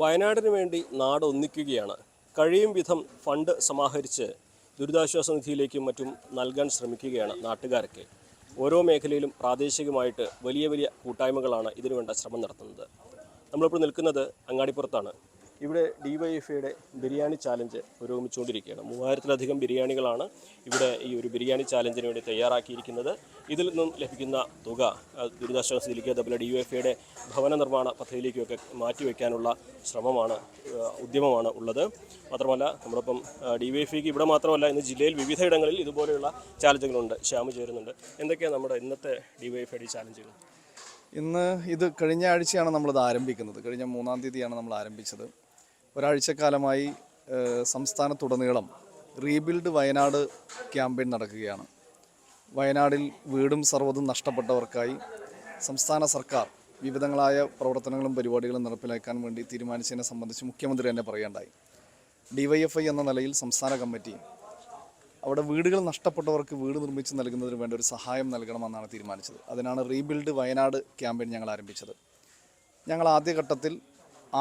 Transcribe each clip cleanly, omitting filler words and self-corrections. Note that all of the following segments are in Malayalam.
വയനാടിന് വേണ്ടി നാട് ഒന്നിക്കുകയാണ്. കഴിയും വിധം ഫണ്ട് സമാഹരിച്ച് ദുരിതാശ്വാസ നിധിയിലേക്കും മറ്റും നൽകാൻ ശ്രമിക്കുകയാണ് നാട്ടുകാരൊക്കെ. ഓരോ മേഖലയിലും പ്രാദേശികമായിട്ട് വലിയ വലിയ കൂട്ടായ്മകളാണ് ഇതിനുവേണ്ട ശ്രമം നടത്തുന്നത്. നമ്മളിപ്പോൾ നിൽക്കുന്നത് അങ്ങാടിപ്പുറത്താണ്. ഇവിടെ DYFIയുടെ ബിരിയാണി ചാലഞ്ച് പുരോഗമിച്ചുകൊണ്ടിരിക്കുകയാണ്. 3000-ലധികം ബിരിയാണികളാണ് ഇവിടെ ഈ ഒരു ബിരിയാണി ചാലഞ്ചിന് വേണ്ടി തയ്യാറാക്കിയിരിക്കുന്നത്. ഇതിൽ നിന്നും ലഭിക്കുന്ന തുക ദുരിതാശ്വാസ നിധിയിലേക്ക്, അതുപോലെ DYFIയുടെ ഭവന നിർമ്മാണ പദ്ധതിയിലേക്കൊക്കെ മാറ്റിവെക്കാനുള്ള ഉദ്യമമാണ് ഉള്ളത്. മാത്രമല്ല നമ്മളിപ്പം DYFIക്ക് ഇവിടെ മാത്രമല്ല, ഇന്ന് ജില്ലയിൽ വിവിധയിടങ്ങളിൽ ഇതുപോലെയുള്ള ചാലഞ്ചുകളുണ്ട്. ശ്യാമ് ചേരുന്നുണ്ട്. എന്തൊക്കെയാണ് നമ്മുടെ ഇന്നത്തെ DYFIയുടെ ചാലഞ്ചുകൾ? ഇന്ന് ഇത് കഴിഞ്ഞ ആഴ്ചയാണ് നമ്മളിത് ആരംഭിക്കുന്നത്. കഴിഞ്ഞ 3-ാം തീയതിയാണ് നമ്മൾ ആരംഭിച്ചത്. ഒരാഴ്ചക്കാലമായി സംസ്ഥാനത്തുടനീളം റീബിൽഡ് വയനാട് ക്യാമ്പയിൻ നടക്കുകയാണ്. വയനാടിൽ വീടും സർവ്വതും നഷ്ടപ്പെട്ടവർക്കായി സംസ്ഥാന സർക്കാർ വിവിധങ്ങളായ പ്രവർത്തനങ്ങളും പരിപാടികളും നടപ്പിലാക്കാൻ വേണ്ടി തീരുമാനിച്ചതിനെ സംബന്ധിച്ച് മുഖ്യമന്ത്രി തന്നെ പറയുകയുണ്ടായി. DYFI എന്ന നിലയിൽ സംസ്ഥാന കമ്മിറ്റി അവിടെ വീടുകൾ നഷ്ടപ്പെട്ടവർക്ക് വീട് നിർമ്മിച്ച് നൽകുന്നതിന് വേണ്ട ഒരു സഹായം നൽകണമെന്നാണ് തീരുമാനിച്ചത്. അതിനാണ് റീബിൽഡ് വയനാട് ക്യാമ്പയിൻ ഞങ്ങൾ ആരംഭിച്ചത്. ഞങ്ങൾ ആദ്യഘട്ടത്തിൽ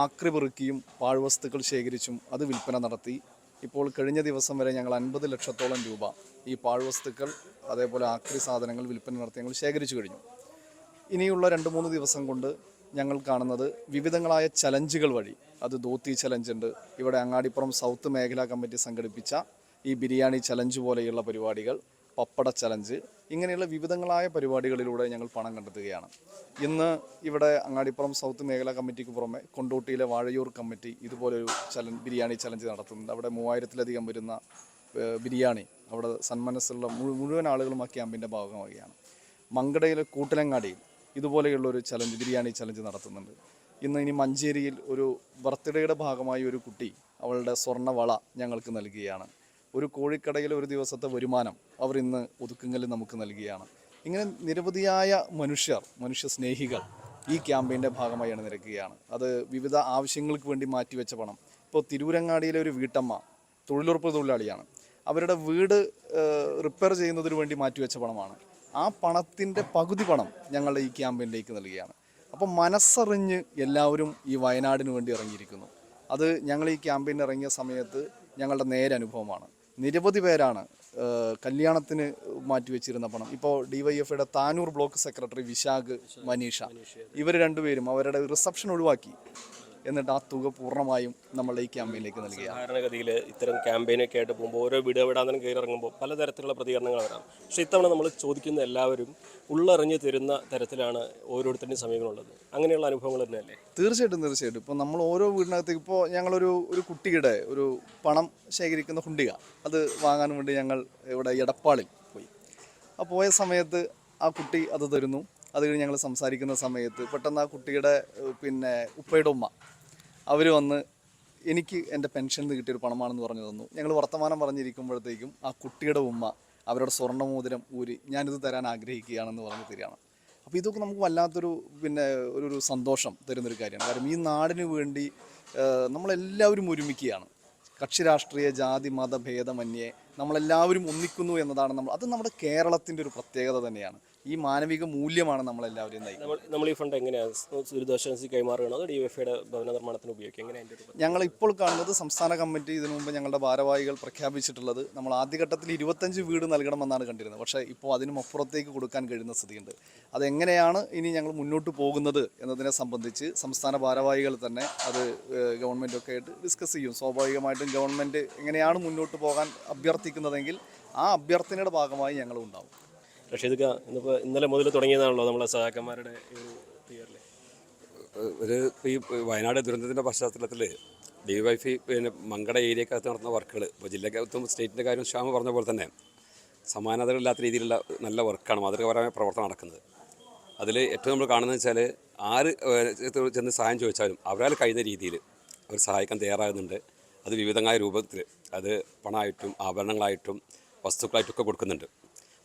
ആക്രി പെറുക്കിയും പാഴ്വസ്തുക്കൾ ശേഖരിച്ചും അത് വിൽപ്പന നടത്തി. ഇപ്പോൾ കഴിഞ്ഞ ദിവസം വരെ ഞങ്ങൾ 50 ലക്ഷത്തോളം രൂപ ഈ പാഴ്വസ്തുക്കൾ അതേപോലെ ആക്രി സാധനങ്ങൾ വിൽപ്പന നടത്തി ഞങ്ങൾ ശേഖരിച്ചു കഴിഞ്ഞു. ഇനിയുള്ള 2-3 ദിവസം കൊണ്ട് ഞങ്ങൾ കാണുന്നത് വിവിധങ്ങളായ ചലഞ്ചുകൾ വഴി, അത് ധോത്തി ചലഞ്ചുണ്ട്, ഇവിടെ അങ്ങാടിപ്പുറം സൗത്ത് മേഖലാ കമ്മിറ്റി സംഘടിപ്പിച്ച ഈ ബിരിയാണി ചലഞ്ച് പോലെയുള്ള പരിപാടികൾ, പപ്പട ചലഞ്ച്, ഇങ്ങനെയുള്ള വിവിധങ്ങളായ പരിപാടികളിലൂടെ ഞങ്ങൾ പണം കണ്ടെത്തുകയാണ്. ഇന്ന് ഇവിടെ അങ്ങാടിപ്പുറം സൗത്ത് മേഖലാ കമ്മിറ്റിക്ക് പുറമെ കൊണ്ടോട്ടിയിലെ വാഴയൂർ കമ്മിറ്റി ഇതുപോലൊരു ബിരിയാണി ചലഞ്ച് നടത്തുന്നുണ്ട്. അവിടെ 3000-ലധികം വരുന്ന ബിരിയാണി അവിടെ സന്മനസ്സുള്ള മുഴുവൻ ആളുകളും ആ ക്യാമ്പിൻ്റെ ഭാഗമാവുകയാണ്. മങ്കടയിലെ കൂട്ടിലങ്ങാടിയിൽ ഇതുപോലെയുള്ളൊരു ചലഞ്ച്, ബിരിയാണി ചലഞ്ച് നടത്തുന്നുണ്ട്. ഇനി മഞ്ചേരിയിൽ ഒരു ബർത്ത്ഡേയുടെ ഭാഗമായി ഒരു കുട്ടി അവളുടെ സ്വർണ്ണവള ഞങ്ങൾക്ക് നൽകുകയാണ്. ഒരു കോഴിക്കടയിൽ ഒരു ദിവസത്തെ വരുമാനം അവർ ഇന്ന് ഒതുക്കുങ്ങലിൽ നമുക്ക് നൽകുകയാണ്. ഇങ്ങനെ നിരവധിയായ മനുഷ്യ സ്നേഹികൾ ഈ ക്യാമ്പയിൻ്റെ ഭാഗമായി അണിനിരക്കുകയാണ്. അത് വിവിധ ആവശ്യങ്ങൾക്ക് വേണ്ടി മാറ്റിവെച്ച പണം. ഇപ്പോൾ തിരൂരങ്ങാടിയിലെ ഒരു വീട്ടമ്മ തൊഴിലുറപ്പ് തൊഴിലാളിയാണ്. അവരുടെ വീട് റിപ്പയർ ചെയ്യുന്നതിന് വേണ്ടി മാറ്റിവെച്ച പണമാണ്. ആ പണത്തിൻ്റെ പകുതി പണം ഞങ്ങൾ ഈ ക്യാമ്പയിനിലേക്ക് നൽകുകയാണ്. അപ്പം മനസ്സറിഞ്ഞ് എല്ലാവരും ഈ വയനാടിന് വേണ്ടി ഇറങ്ങിയിരിക്കുന്നു. അത് ഞങ്ങൾ ഈ ക്യാമ്പയിൻ ഇറങ്ങിയ സമയത്ത് ഞങ്ങളുടെ നേരനുഭവമാണ്. നിരവധി പേരാണ് കല്യാണത്തിന് മാറ്റിവെച്ചിരുന്ന പണം. ഇപ്പോൾ DYFIയുടെ താനൂർ ബ്ലോക്ക് സെക്രട്ടറി വിശാഖ്, മനീഷ, ഇവർ രണ്ടുപേരും അവരുടെ റിസപ്ഷൻ ഒഴിവാക്കി. എന്നിട്ട് ആ തുക പൂർണ്ണമായും നമ്മൾ ഈ ക്യാമ്പയിനിലേക്ക് നൽകുക. സാധാരണഗതിയിൽ ഇത്തരം ക്യാമ്പയിനൊക്കെ ആയിട്ട് പോകുമ്പോൾ ഓരോ വീഡിയോ വിടാനും കയറി ഇറങ്ങുമ്പോൾ പലതരത്തിലുള്ള പ്രതികരണങ്ങൾ വരാം. പക്ഷേ ഇത്തവണ നമ്മൾ ചോദിക്കുന്ന എല്ലാവരും ഉള്ളറിഞ്ഞ് തരുന്ന തരത്തിലാണ് ഓരോരുത്തരുടെയും സമയങ്ങളുള്ളത്. അങ്ങനെയുള്ള അനുഭവങ്ങൾ തന്നെയല്ലേ? തീർച്ചയായിട്ടും. ഇപ്പോൾ നമ്മൾ ഓരോ വീടിനകത്തേക്ക്, ഇപ്പോൾ ഞങ്ങളൊരു കുട്ടിയുടെ ഒരു പണം ശേഖരിക്കുന്ന ഹുണ്ടിക അത് വാങ്ങാൻ വേണ്ടി ഞങ്ങൾ ഇവിടെ എടപ്പാളിൽ പോയി. ആ പോയ സമയത്ത് ആ കുട്ടി അത് തരുന്നു. അത് കഴിഞ്ഞ് ഞങ്ങൾ സംസാരിക്കുന്ന സമയത്ത് പെട്ടെന്ന് ആ കുട്ടിയുടെ ഉപ്പയുടെ ഉമ്മ അവർ വന്ന് എനിക്ക് എൻ്റെ പെൻഷനിൽ നിന്ന് കിട്ടിയൊരു പണമാണെന്ന് പറഞ്ഞു തന്നു. ഞങ്ങൾ വർത്തമാനം പറഞ്ഞിരിക്കുമ്പോഴത്തേക്കും ആ കുട്ടിയുടെ ഉമ്മ അവരുടെ സ്വർണ്ണമോതിരം ഊരി ഞാനിത് തരാൻ ആഗ്രഹിക്കുകയാണെന്ന് പറഞ്ഞ് തരികയാണ്. അപ്പോൾ ഇതൊക്കെ നമുക്ക് വല്ലാത്തൊരു ഒരു സന്തോഷം തരുന്നൊരു കാര്യമാണ്. കാരണം ഈ നാടിന് വേണ്ടി നമ്മളെല്ലാവരും ഒരുമിക്കുകയാണ്. കക്ഷി രാഷ്ട്രീയ ജാതി മത ഭേദമന്യേ നമ്മളെല്ലാവരും ഒന്നിക്കുന്നു എന്നതാണ് അത് നമ്മുടെ കേരളത്തിൻ്റെ ഒരു പ്രത്യേകത തന്നെയാണ്. ഈ മാനവിക മൂല്യമാണ് നമ്മളെല്ലാവരും നയിക്കുന്നത്. നമ്മൾ ഈ ഫണ്ട് എങ്ങനെയാണ് ദുരിതാശ്വാസ കൈമാറുകയാണോ അതോ DYFIയുടെ ഭവന നിർമ്മാണത്തിന് ഉപയോഗിക്കുക? എങ്ങനെയാണ് ഞങ്ങൾ ഇപ്പോൾ കാണുന്നത്? സംസ്ഥാന കമ്മിറ്റി ഇതിനു മുമ്പ് ഞങ്ങളുടെ ഭാരവാഹികൾ പ്രഖ്യാപിച്ചിട്ടുള്ളത് നമ്മൾ ആദ്യഘട്ടത്തിൽ 25 വീട് നൽകണമെന്നാണ് കണ്ടിരുന്നത്. പക്ഷേ ഇപ്പോൾ അതിനും അപ്പുറത്തേക്ക് കൊടുക്കാൻ കഴിയുന്ന സ്ഥിതിയുണ്ട്. അതെങ്ങനെയാണ് ഇനി ഞങ്ങൾ മുന്നോട്ട് പോകുന്നത് എന്നതിനെ സംബന്ധിച്ച് സംസ്ഥാന ഭാരവാഹികൾ തന്നെ അത് ഗവൺമെൻറ്റൊക്കെ ആയിട്ട് ഡിസ്കസ് ചെയ്യും. സ്വാഭാവികമായിട്ടും ഗവൺമെൻറ് എങ്ങനെയാണ് മുന്നോട്ട് പോകാൻ അഭ്യർത്ഥിക്കുന്നതെങ്കിൽ ആ അഭ്യർത്ഥനയുടെ ഭാഗമായി ഞങ്ങളും ഉണ്ടാവും. റഷീദ്, ഇന്നലെ മുതൽ തുടങ്ങിയതാണല്ലോ നമ്മളെ സഹാക്കന്മാരുടെ ഈ വയനാട് ദുരന്തത്തിൻ്റെ പശ്ചാത്തലത്തിൽ DYFI മങ്കട ഏരിയക്കകത്ത് നടത്തുന്ന വർക്കുകൾ, ഇപ്പോൾ ജില്ലക്കകത്തും സ്റ്റേറ്റിൻ്റെ കാര്യം ശ്യാമ പറഞ്ഞ പോലെ തന്നെ സമാനതകളില്ലാത്ത രീതിയിലുള്ള നല്ല വർക്കാണ്, മാതൃകാപരമായ പ്രവർത്തനം നടക്കുന്നത്. അതിൽ ഏറ്റവും നമ്മൾ കാണുന്നത് വെച്ചാൽ ആര് ചെന്ന് സഹായം ചോദിച്ചാലും അവരാൽ കഴിയുന്ന രീതിയിൽ അവർ സഹായിക്കാൻ തയ്യാറാകുന്നുണ്ട്. അത് വിവിധമായ രൂപത്തിൽ, അത് പണമായിട്ടും ആഭരണങ്ങളായിട്ടും വസ്തുക്കളായിട്ടൊക്കെ കൊടുക്കുന്നുണ്ട്.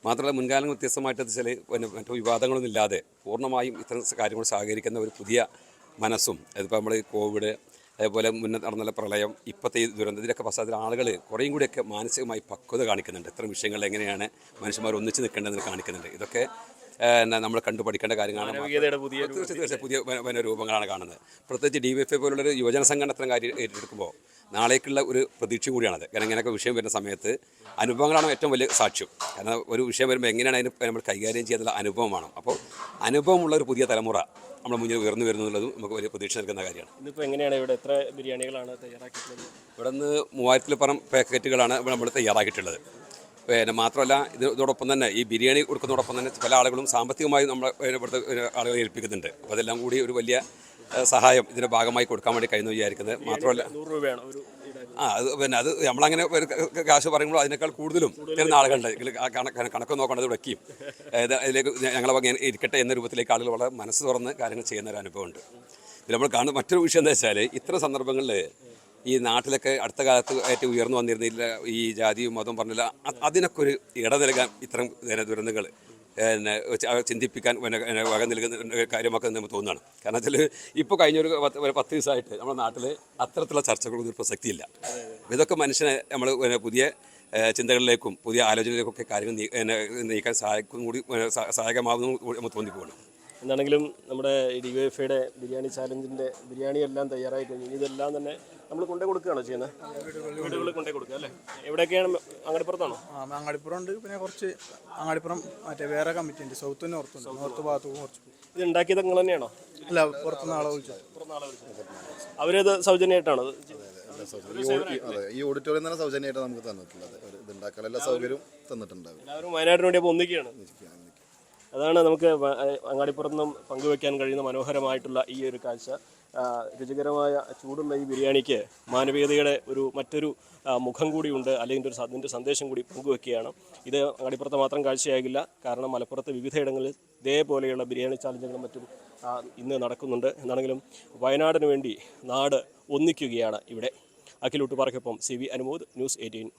മാത്രമല്ല മുൻകാലങ്ങൾ വ്യത്യസ്തമായിട്ട് വെച്ചാൽ മറ്റു വിവാദങ്ങളൊന്നും ഇല്ലാതെ പൂർണ്ണമായും ഇത്തരം കാര്യങ്ങൾ സഹകരിക്കുന്ന ഒരു പുതിയ മനസ്സും, അതിപ്പോൾ നമ്മൾ കോവിഡ്, അതേപോലെ മുന്നേ നടന്ന പ്രളയം, ഇപ്പോഴത്തെ ഈ ദുരന്തത്തിലൊക്കെ പശ്ചാത്തലത്തിൽ ആളുകൾ കുറേയും കൂടിയൊക്കെ മാനസികമായി പക്വത കാണിക്കുന്നുണ്ട്. ഇത്തരം വിഷയങ്ങളിൽ എങ്ങനെയാണ് മനുഷ്യന്മാർ ഒന്നിച്ച് നിൽക്കേണ്ടതെന്ന് കാണിക്കുന്നുണ്ട്. ഇതൊക്കെ നമ്മൾ കണ്ടു പഠിക്കേണ്ട കാര്യങ്ങളാണ്. മാനവികതയുടെ തീർച്ചയായും പുതിയ രൂപങ്ങളാണ് കാണുന്നത്. പ്രത്യേകിച്ച് DYFI പോലുള്ളൊരു യുവജന സംഘടന അത്തരം കാര്യം ഏറ്റെടുക്കുമ്പോൾ നാളേക്കുള്ള ഒരു പ്രതീക്ഷ കൂടിയാണത്. കാരണം ഇങ്ങനെയൊക്കെ വിഷയം വരുന്ന സമയത്ത് അനുഭവങ്ങളാണ് ഏറ്റവും വലിയ സാക്ഷ്യം. കാരണം ഒരു വിഷയം വരുമ്പോൾ എങ്ങനെയാണ് അതിന് നമ്മൾ കൈകാര്യം ചെയ്യുന്ന അനുഭവമാണ്. അപ്പോൾ അനുഭവമുള്ള ഒരു പുതിയ തലമുറ നമ്മുടെ മുന്നിൽ ഉയർന്നു വരുന്നുള്ളതും നമുക്ക് വലിയ പ്രതീക്ഷ നൽകുന്ന കാര്യമാണ്. ഇന്നിപ്പോൾ എങ്ങനെയാണ് ഇവിടെ എത്ര ബിരിയാണികളാണ് തയ്യാറാക്കിയിട്ടുള്ളത്? ഇവിടെ നിന്ന് 3000-ൽ പരം പാക്കറ്റുകളാണ് നമ്മൾ തയ്യാറാക്കിയിട്ടുള്ളത്. പിന്നെ മാത്രമല്ല ഇതോടൊപ്പം തന്നെ ഈ ബിരിയാണി കൊടുക്കുന്നതോടൊപ്പം തന്നെ പല ആളുകളും സാമ്പത്തികമായി നമ്മൾ ഇവിടുത്തെ ആളുകളെ ഏൽപ്പിക്കുന്നുണ്ട്. അപ്പോൾ അതെല്ലാം കൂടി ഒരു വലിയ സഹായം ഇതിൻ്റെ ഭാഗമായി കൊടുക്കാൻ വേണ്ടി കഴിയുന്നു വിചാരിക്കുന്നത്. മാത്രമല്ല 100 രൂപയാണ് ഒരു അത് പിന്നെ അത് നമ്മളങ്ങനെ ഒരു കാശ് പറയുമ്പോൾ അതിനേക്കാൾ കൂടുതലും തരുന്ന ആളുകളുണ്ട്. കണക്ക് നോക്കേണ്ടത് വെക്കും അതിലേക്ക് ഞങ്ങളെ വക ഇരിക്കട്ടെ എന്ന രൂപത്തിലേക്ക് ആളുകൾ വളരെ മനസ്സ് തുറന്ന് കാര്യങ്ങൾ ചെയ്യുന്ന ഒരു അനുഭവമുണ്ട്. ഇതിൽ നമ്മൾ കാണുന്ന മറ്റൊരു വിഷയം എന്താ വെച്ചാൽ ഇത്തരം സന്ദർഭങ്ങളിൽ ഈ നാട്ടിലൊക്കെ അടുത്ത കാലത്ത് ഏറ്റവും ഉയർന്നു വന്നിരുന്നില്ല ഈ ജാതിയും മതവും പറഞ്ഞില്ല. അതിനൊക്കെ ഒരു ഇട നൽകാൻ ഇത്തരം ദുരന്തങ്ങൾ ചിന്തിപ്പിക്കാൻ വക നൽകുന്ന കാര്യമൊക്കെ നമുക്ക് തോന്നുകയാണ്. കാരണം വെച്ചാൽ ഇപ്പോൾ കഴിഞ്ഞൊരു 10 ദിവസമായിട്ട് നമ്മുടെ നാട്ടിൽ അത്തരത്തിലുള്ള ചർച്ചകളൊന്നും ഒരു പ്രസക്തിയില്ല. ഇതൊക്കെ മനുഷ്യനെ നമ്മൾ പുതിയ ചിന്തകളിലേക്കും പുതിയ ആലോചനയിലേക്കൊക്കെ കാര്യങ്ങൾ നീക്കാൻ സഹായകമാകുന്നു നമുക്ക് തോന്നിപ്പോകണം. എന്താണെങ്കിലും നമ്മുടെ DYFIയുടെ ബിരിയാണി ചാലഞ്ചിൻ്റെ ബിരിയാണി എല്ലാം തയ്യാറായി കഴിഞ്ഞു. ഇതെല്ലാം തന്നെ നമ്മൾ കൊണ്ടേ കൊടുക്കുകയാണോ ചെയ്യുന്നത്? വീടുകളിൽ കൊണ്ടേ കൊടുക്കുക അല്ലേ? എവിടെയൊക്കെയാണ്? അങ്ങാടിപ്പുറത്താണോ? അങ്ങാടിപ്പുറം ഉണ്ട്. പിന്നെ കുറച്ച് അങ്ങാടിപ്പുറം മറ്റേ വേറെ കമ്മിറ്റി ഉണ്ട്, സൗത്ത് നോർത്ത് ഭാഗത്ത് കുറച്ച്. ഇത് ഉണ്ടാക്കിയത് നിങ്ങൾ തന്നെയാണോ? അല്ല, പുറത്തുനിന്ന് ആളെ വിളിച്ചു. അവരത് സൗജന്യമായിട്ടാണോ? അതെ, ഈ ഓഡിറ്റോറിയം തന്നെ സൗജന്യമായിട്ട് നമുക്ക് തന്നിട്ടുള്ളത്. ഇത് ഉണ്ടാക്കാനുള്ള സൗകര്യം തന്നിട്ടുണ്ടാവും. എല്ലാവരും വയനാടിന് വേണ്ടി അപ്പോൾ ഒന്നിക്കുകയാണ്. അതാണ് നമുക്ക് അങ്ങാടിപ്പുറത്ത് നിന്നും പങ്കുവെക്കാൻ കഴിയുന്ന മനോഹരമായിട്ടുള്ള ഈ ഒരു കാഴ്ച. രുചികരമായ ചൂടുള്ള ഈ ബിരിയാണിക്ക് മാനവികതയുടെ മറ്റൊരു മുഖം കൂടിയുണ്ട്, അല്ലെങ്കിൽ അതിൻ്റെ സന്ദേശം കൂടി പങ്കുവെക്കുകയാണ്. ഇത് അങ്ങാടിപ്പുറത്ത് മാത്രം കാഴ്ചയാകില്ല. കാരണം മലപ്പുറത്ത് വിവിധയിടങ്ങളിൽ ഇതേപോലെയുള്ള ബിരിയാണി ചാലഞ്ചുകളും മറ്റും ഇന്ന് നടക്കുന്നുണ്ട്. എന്നാണെങ്കിലും വയനാടിന് വേണ്ടി നാട് ഒന്നിക്കുകയാണ് ഇവിടെ. അഖിൽ ഊട്ടുപാറയ്ക്കൊപ്പം CV അനുമോദ്, ന്യൂസ് 18.